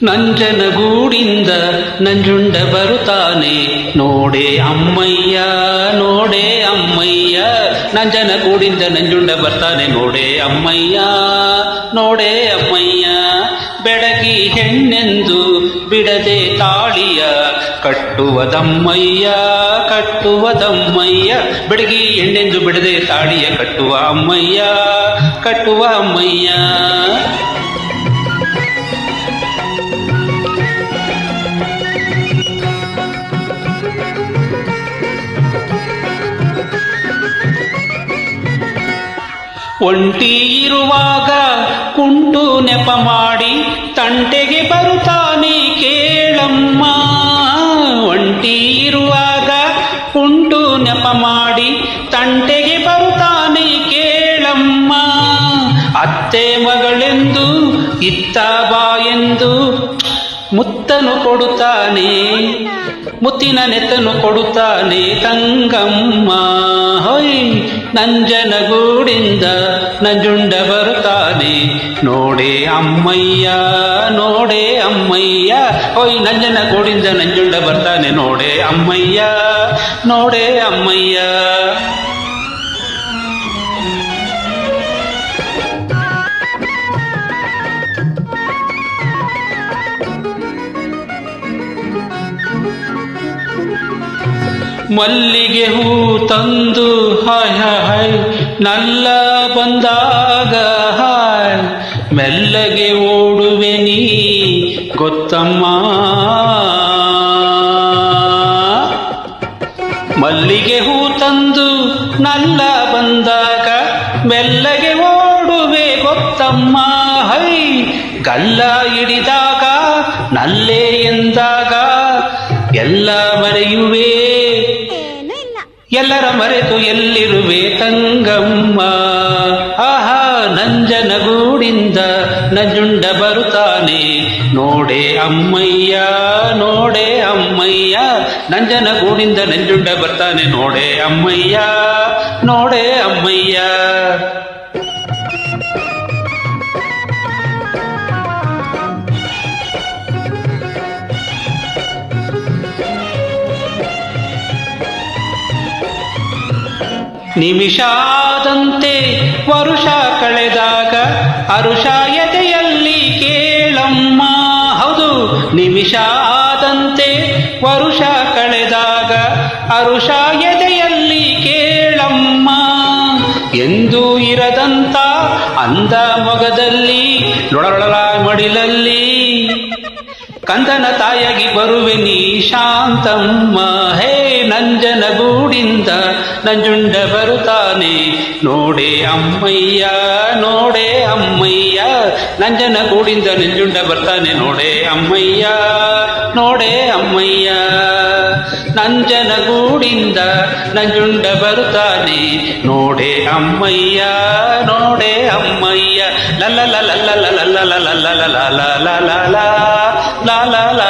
ನಂಜನಗೂಡಿಂದ ನಂಜುಂಡ ಬರುತ್ತಾನೆ ನೋಡೆ ಅಮ್ಮಯ್ಯ ನೋಡೆ ಅಮ್ಮಯ್ಯ. ನಂಜನಗೂಡಿಂದ ನಂಜುಂಡ ಬರ್ತಾನೆ ನೋಡೆ ಅಮ್ಮಯ್ಯ ನೋಡೆ ಅಮ್ಮಯ್ಯ. ಬೆಡಗಿ ಹೆಣ್ಣೆಂದು ಬಿಡದೆ ತಾಳಿಯ ಕಟ್ಟುವದಮ್ಮಯ್ಯ ಕಟ್ಟುವದಮ್ಮಯ್ಯ. ಬೆಡಗಿ ಹೆಣ್ಣೆಂದು ಬಿಡದೆ ತಾಳಿಯ ಕಟ್ಟುವ ಅಮ್ಮಯ್ಯ ಕಟ್ಟುವ ಅಮ್ಮಯ್ಯ. ಒಂಟಿ ಇರುವಾಗ ಕುಂಟು ನೆಪ ಮಾಡಿ ತಂಟೆಗೆ ಬರುತ್ತಾನೆ ಕೇಳಮ್ಮ. ಒಂಟಿ ಇರುವಾಗ ಕುಂಟು ನೆಪ ಮಾಡಿ ತಂಟೆಗೆ ಬರುತ್ತಾನೆ ಕೇಳಮ್ಮ. ಅತ್ತೆ ಮಗಳೆಂದು ಇತ್ತ ಬಾ ಎಂದು ಮುತ್ತನು ಕೊಡುತ್ತಾನೆ ಮುತ್ತಿನ ನೆತ್ತನು ಕೊಡುತ್ತಾನೆ ತಂಗಮ್ಮ. ಹೊಯ್ ನಂಜನಗೂಡಿಂದ ನಂಜುಂಡ ಬರುತ್ತಾನೆ ನೋಡೆ ಅಮ್ಮಯ್ಯ ನೋಡೆ ಅಮ್ಮಯ್ಯ. ಹೊಯ್ ನಂಜನಗೂಡಿಂದ ನಂಜುಂಡ ಬರ್ತಾನೆ ನೋಡೆ ಅಮ್ಮಯ್ಯ ನೋಡೆ ಅಮ್ಮಯ್ಯ. ಮಲ್ಲಿಗೆ ಹೂ ತಂದು ಹಾಯ್ ಹಾಯ್ ನಲ್ಲ ಬಂದಾಗ ಹಾಯ್ ಮೆಲ್ಲಗೆ ಓಡುವೆ ನೀ ಗೊತ್ತಮ್ಮ. ಮಲ್ಲಿಗೆ ಹೂ ತಂದು ನಲ್ಲ ಬಂದಾಗ ಮೆಲ್ಲಗೆ ಓಡುವೆ ಗೊತ್ತಮ್ಮ. ಹೈ ಗಲ್ಲ ಹಿಡಿದಾಗ ನಲ್ಲೆ ಎಂದಾಗ ಎಲ್ಲ ಮರೆಯುವೆ ಎಲ್ಲರ ಮರೆತು ಎಲ್ಲಿರುವೆ ತಂಗಮ್ಮ. ಆಹಾ ನಂಜನಗೂಡಿಂದ ನಂಜುಂಡ ಬರುತ್ತಾನೆ ನೋಡೆ ಅಮ್ಮಯ್ಯ ನೋಡೆ ಅಮ್ಮಯ್ಯ. ನಂಜನಗೂಡಿಂದ ನಂಜುಂಡ ಬರ್ತಾನೆ ನೋಡೆ ಅಮ್ಮಯ್ಯ ನೋಡೆ ಅಮ್ಮಯ್ಯ. ನಿಮಿಷಾದಂತೆ ವರುಷ ಕಳೆದಾಗ ಅರುಷ ಎದೆಯಲ್ಲಿ ಕೇಳಮ್ಮ. ಹೌದು ನಿಮಿಷ ಆದಂತೆ ವರುಷ ಕಳೆದಾಗ ಅರುಷ ಎದೆಯಲ್ಲಿ ಕೇಳಮ್ಮ. ಎಂದೂ ಇರದಂತ ಅಂದ ಮೊಗದಲ್ಲಿ ಲೊಳಲೊಳ ಮಡಿಲಲ್ಲಿ ಕಂದನ ತಾಯಾಗಿ ಬರುವೆ ನೀ ಶಾಂತಮ್ಮ. ಹೇ ನಂಜನಗೂಡಿಂದ ನಂಜುಂಡ ಬರುತ್ತಾನೆ ನೋಡೆ ಅಮ್ಮಯ್ಯ ನೋಡೆ ಅಮ್ಮಯ್ಯ. ನಂಜನಗೂಡಿಂದ ನಂಜುಂಡ ಬರ್ತಾನೆ ನೋಡೆ ಅಮ್ಮಯ್ಯ ನೋಡೆ ಅಮ್ಮಯ್ಯ. ನಂಜನಗೂಡಿಂದ ನಂಜುಂಡ ಬರುತ್ತಾನೆ ನೋಡೆ ಅಮ್ಮಯ್ಯ ನೋಡೆ ಅಮ್ಮಯ್ಯ. ಲಲ್ಲ ಲಲ್ಲ ಲಲ್ಲ ಲಲ್ಲ ಲಲ್ಲ ಲಲ್ಲ ಲಲ್ಲ ಲಲ್ಲ ಲಲ್ಲ ಲಲ್ಲ